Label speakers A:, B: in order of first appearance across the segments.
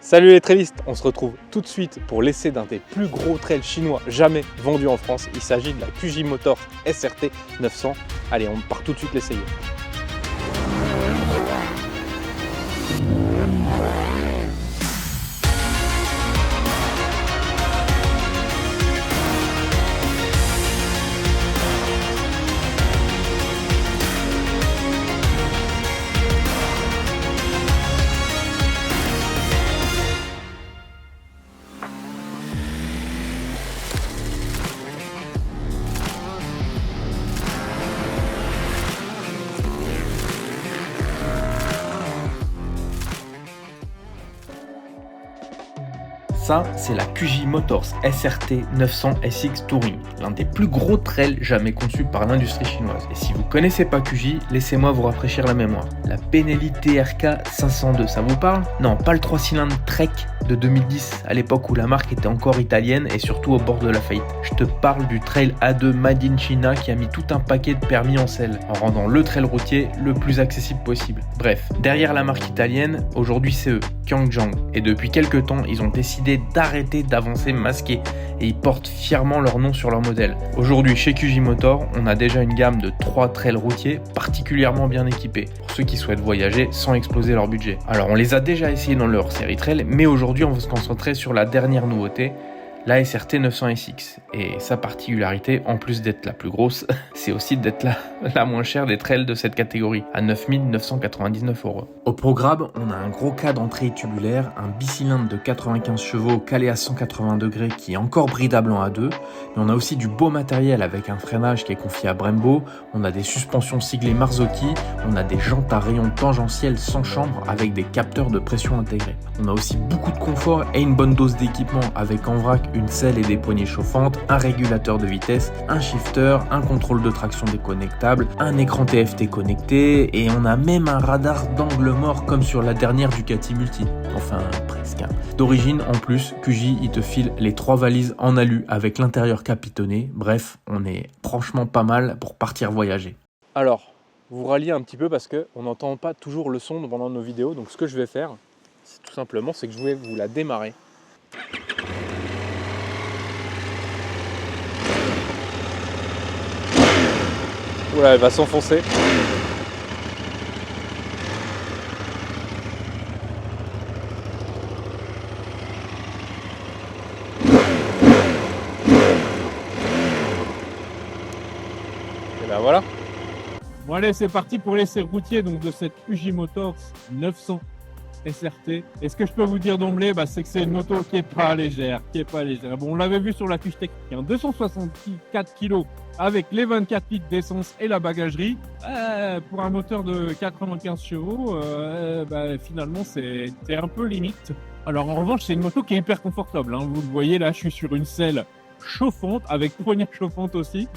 A: Salut les trailistes, on se retrouve tout de suite pour l'essai d'un des plus gros trails chinois jamais vendus en France. Il s'agit de la QJ Motors SRT 900. Allez, on part tout de suite l'essayer.
B: Ça, c'est la QJ Motors SRT 900 SX Touring, l'un des plus gros trails jamais conçus par l'industrie chinoise. Et si vous connaissez pas QJ, laissez-moi vous rafraîchir la mémoire. La Benelli TRK 502, ça vous parle? Non, pas le 3 cylindres Trek de 2010, à l'époque où la marque était encore italienne et surtout au bord de la faillite. Je te parle du Trail A2 Made in China qui a mis tout un paquet de permis en selle, en rendant le trail routier le plus accessible possible. Bref, derrière la marque italienne, aujourd'hui c'est eux, Qianzhang. Et depuis quelques temps, ils ont décidé d'arrêter d'avancer masqués et ils portent fièrement leur nom sur leur modèle. Aujourd'hui, chez QJ Motor, on a déjà une gamme de 3 trails routiers particulièrement bien équipés, pour ceux qui souhaitent voyager sans exploser leur budget. Alors on les a déjà essayés dans leur série trail, mais aujourd'hui on va se concentrer sur la dernière nouveauté, la SRT 900 SX. Et sa particularité, en plus d'être la plus grosse, c'est aussi d'être la moins chère des trails de cette catégorie, à 9 999 €. Au programme, on a un gros cadre entrée tubulaire, un bicylindre de 95 chevaux calé à 180 degrés qui est encore bridable en A2, mais on a aussi du beau matériel avec un freinage qui est confié à Brembo, on a des suspensions siglées Marzocchi, on a des jantes à rayons tangentiels sans chambre avec des capteurs de pression intégrés. On a aussi beaucoup de confort et une bonne dose d'équipement avec en vrac une selle et des poignées chauffantes, un régulateur de vitesse, un shifter, un contrôle de traction déconnectable, un écran TFT connecté et on a même un radar d'angle mort comme sur la dernière Ducati Multi. Enfin, presque. D'origine, en plus, QJ, il te file les 3 valises en alu avec l'intérieur capitonné. Bref, on est franchement pas mal pour partir voyager.
A: Alors, vous ralliez un petit peu parce qu'on n'entend pas toujours le son pendant nos vidéos. Donc ce que je vais faire, c'est tout simplement, c'est que je vais vous la démarrer. Voilà, elle va s'enfoncer. Et ben voilà.
C: Bon allez, c'est parti pour l'essai routier donc de cette QJ Motors 900 SRT. Et ce que je peux vous dire d'emblée, c'est que c'est une moto qui est pas légère, Bon, on l'avait vu sur la fiche technique, 264 kg avec les 24 litres d'essence et la bagagerie. Pour un moteur de 95 chevaux, finalement c'est un peu limite. Alors en revanche, c'est une moto qui est hyper confortable. Vous le voyez là, je suis sur une selle chauffante avec poignée chauffante aussi,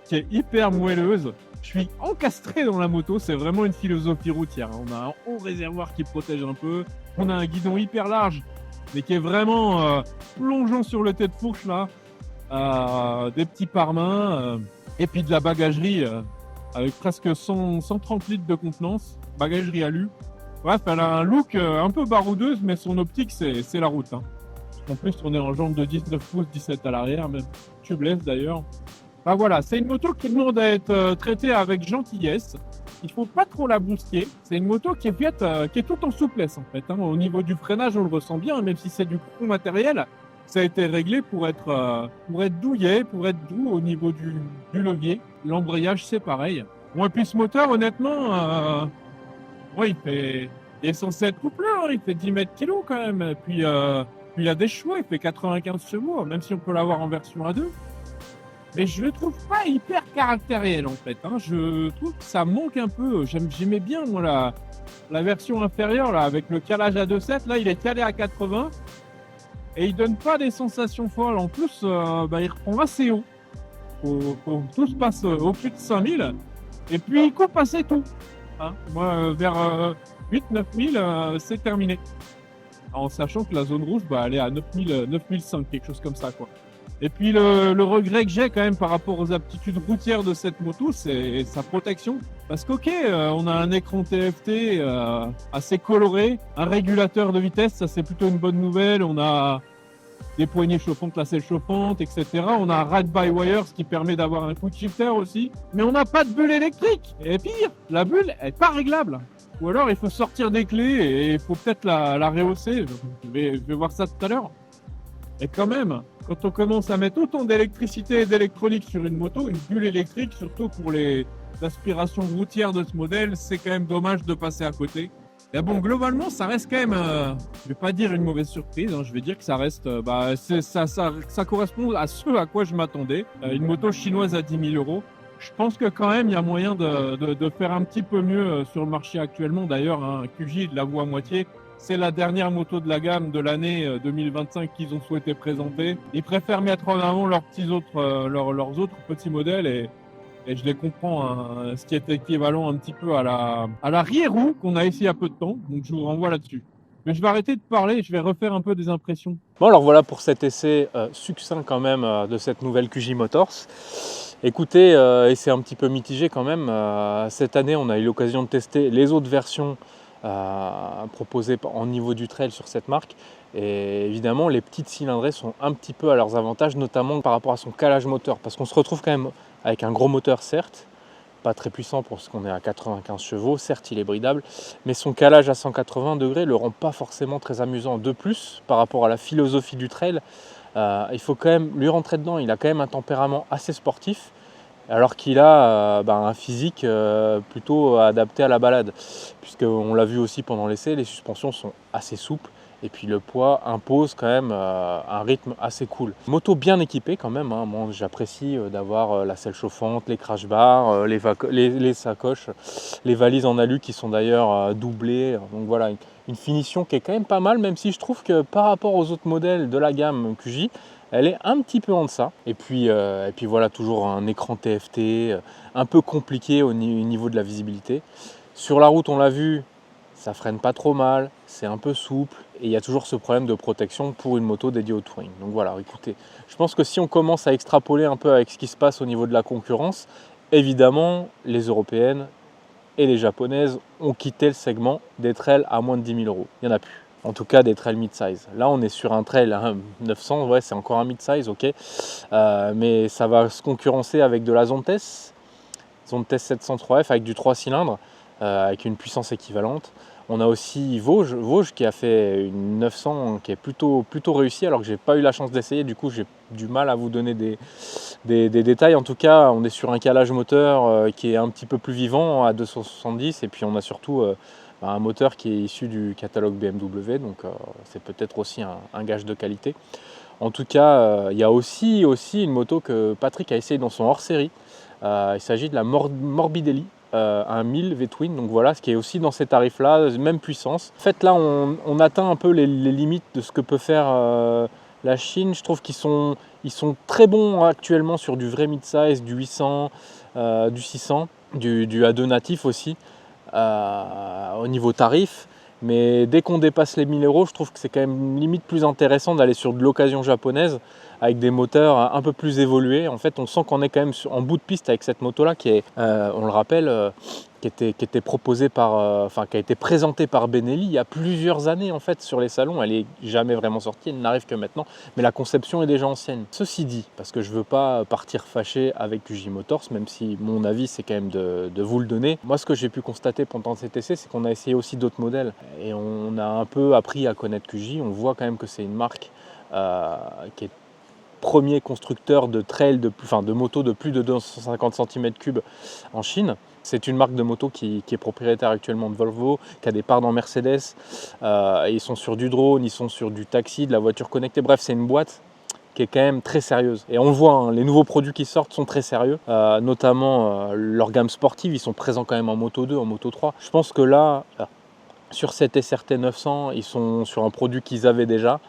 C: qui est hyper moelleuse. Je suis encastré dans la moto, c'est vraiment une philosophie routière. On a un haut réservoir qui protège un peu. On a un guidon hyper large, mais qui est vraiment plongeant sur le tête de fourche là. Des petits pare-mains et puis de la bagagerie avec presque 130 litres de contenance. Bagagerie alu. Bref, elle a un look un peu baroudeuse, mais son optique, c'est la route. En plus, on est en jambe de 19 pouces, 17 à l'arrière, même tubeless d'ailleurs. Voilà, c'est une moto qui demande à être traitée avec gentillesse. Il faut pas trop la bousquer. C'est une moto qui est tout en souplesse en fait. Au niveau du freinage, on le ressent bien, même si c'est du gros matériel. Ça a été réglé pour être douillet, pour être doux au niveau du levier. L'embrayage, c'est pareil. Bon, et puis ce moteur, honnêtement, il est censé être couplé, il fait 10 mètres kilos quand même. Et puis il a des chevaux, il fait 95 chevaux, même si on peut l'avoir en version A2. Mais je le trouve pas hyper caractériel en fait. Je trouve que ça manque un peu. J'aimais bien moi la version inférieure là, avec le calage à 2.7. Là, il est calé à 80 et il donne pas des sensations folles. En plus, il reprend assez haut. Tout se passe au plus de 5000 et puis il coupe assez tout. Moi, vers 8-9 000, c'est terminé. En sachant que la zone rouge, elle est à 9005, quelque chose comme ça quoi. Et puis le regret que j'ai quand même par rapport aux aptitudes routières de cette moto, c'est sa protection. Parce qu'ok, on a un écran TFT assez coloré, un régulateur de vitesse, ça c'est plutôt une bonne nouvelle. On a des poignées chauffantes, la selle chauffante, etc. On a un ride by wire, ce qui permet d'avoir un quick shifter aussi. Mais on n'a pas de bulle électrique. Et pire, la bulle est pas réglable. Ou alors il faut sortir des clés et il faut peut-être la rehausser. Je vais voir ça tout à l'heure. Et quand même, quand on commence à mettre autant d'électricité et d'électronique sur une moto, une bulle électrique, surtout pour les aspirations routières de ce modèle, c'est quand même dommage de passer à côté. Et bon, globalement, ça reste quand même, je vais pas dire une mauvaise surprise, hein, je vais dire que ça reste, ça correspond à ce à quoi je m'attendais. Une moto chinoise à 10 000 €. Je pense que quand même, il y a moyen de faire un petit peu mieux sur le marché actuellement. D'ailleurs, un QJ de la voie à moitié, c'est la dernière moto de la gamme de l'année 2025 qu'ils ont souhaité présenter. Ils préfèrent mettre en avant leurs autres petits modèles et je les comprends, hein, ce qui est équivalent un petit peu à la Rierou qu'on a essayé il y a peu de temps. Donc je vous renvoie là-dessus. Mais je vais arrêter de parler et je vais refaire un peu des impressions.
A: Bon, alors voilà pour cet essai succinct quand même de cette nouvelle QJ Motors. Écoutez, et c'est un petit peu mitigé quand même, cette année on a eu l'occasion de tester les autres versions proposées en niveau du trail sur cette marque. Et évidemment les petites cylindrées sont un petit peu à leurs avantages, notamment par rapport à son calage moteur, parce qu'on se retrouve quand même avec un gros moteur certes, pas très puissant pour ce qu'on est à 95 chevaux, certes il est bridable, mais son calage à 180 degrés le rend pas forcément très amusant. De plus, par rapport à la philosophie du trail, il faut quand même lui rentrer dedans. Il a quand même un tempérament assez sportif, alors qu'il a un physique plutôt adapté à la balade, puisqu'on l'a vu aussi pendant l'essai, les suspensions sont assez souples, et puis le poids impose quand même un rythme assez cool. Moto bien équipée quand même, hein. Moi j'apprécie d'avoir la selle chauffante, les crash bars, les sacoches, les valises en alu qui sont d'ailleurs doublées. Donc voilà, une finition qui est quand même pas mal, même si je trouve que par rapport aux autres modèles de la gamme QJ, elle est un petit peu en deçà. Et puis voilà, toujours un écran TFT un peu compliqué au niveau de la visibilité. Sur la route, on l'a vu, ça freine pas trop mal, c'est un peu souple et il y a toujours ce problème de protection pour une moto dédiée au touring. Donc voilà, écoutez, je pense que si on commence à extrapoler un peu avec ce qui se passe au niveau de la concurrence, évidemment, les européennes et les japonaises ont quitté le segment des trails à moins de 10 000 €. Il n'y en a plus. En tout cas, des trails mid-size. Là, on est sur un trail 900, ouais, c'est encore un mid-size, ok. Mais ça va se concurrencer avec de la Zontes 703F avec du 3 cylindres, avec une puissance équivalente. On a aussi Vosges qui a fait une 900 qui est plutôt réussie, alors que j'ai pas eu la chance d'essayer, du coup j'ai du mal à vous donner des détails. En tout cas, on est sur un calage moteur qui est un petit peu plus vivant à 270, et puis on a surtout un moteur qui est issu du catalogue BMW, donc c'est peut-être aussi un gage de qualité. En tout cas, il y a aussi une moto que Patrick a essayé dans son hors-série. Il s'agit de la Morbidelli. Un 1000 V-Twin, donc voilà, ce qui est aussi dans ces tarifs là, même puissance. En fait là on atteint un peu les limites de ce que peut faire la Chine. Je trouve qu'ils sont très bons actuellement sur du vrai mid-size, du 800, du 600, du A2 natif aussi au niveau tarif. Mais dès qu'on dépasse les 1000 €, je trouve que c'est quand même limite plus intéressant d'aller sur de l'occasion japonaise avec des moteurs un peu plus évolués. En fait, on sent qu'on est quand même en bout de piste avec cette moto-là qui est, on le rappelle, qui était proposée qui a été présentée par Benelli il y a plusieurs années en fait sur les salons. Elle n'est jamais vraiment sortie, elle n'arrive que maintenant, mais la conception est déjà ancienne. Ceci dit, parce que je ne veux pas partir fâché avec QJ Motors, même si mon avis c'est quand même de vous le donner. Moi, ce que j'ai pu constater pendant cet essai, c'est qu'on a essayé aussi d'autres modèles et on a un peu appris à connaître QJ. On voit quand même que c'est une marque qui est premier constructeur de trail, de motos de plus de 250 cm3 en Chine. C'est une marque de moto qui est propriétaire actuellement de Volvo, qui a des parts dans Mercedes. Ils sont sur du drone, ils sont sur du taxi, de la voiture connectée. Bref, c'est une boîte qui est quand même très sérieuse. Et on le voit, hein, les nouveaux produits qui sortent sont très sérieux, notamment leur gamme sportive. Ils sont présents quand même en Moto 2, en Moto 3. Je pense que là, sur cette SRT 900, ils sont sur un produit qu'ils avaient déjà.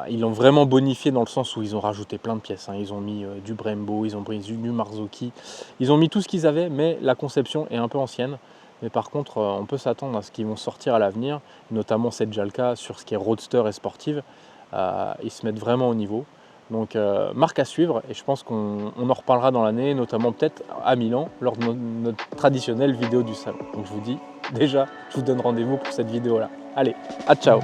A: Ils l'ont vraiment bonifié dans le sens où ils ont rajouté plein de pièces, hein. Ils ont mis du Brembo, ils ont mis du Marzocchi, ils ont mis tout ce qu'ils avaient, mais la conception est un peu ancienne. Mais par contre, on peut s'attendre à ce qu'ils vont sortir à l'avenir, notamment cette Jalka sur ce qui est roadster et sportive. Ils se mettent vraiment au niveau. Donc marque à suivre, et je pense qu'on en reparlera dans l'année, notamment peut-être à Milan, lors de notre traditionnelle vidéo du salon. Donc je vous dis déjà, je vous donne rendez-vous pour cette vidéo-là. Allez, à ciao!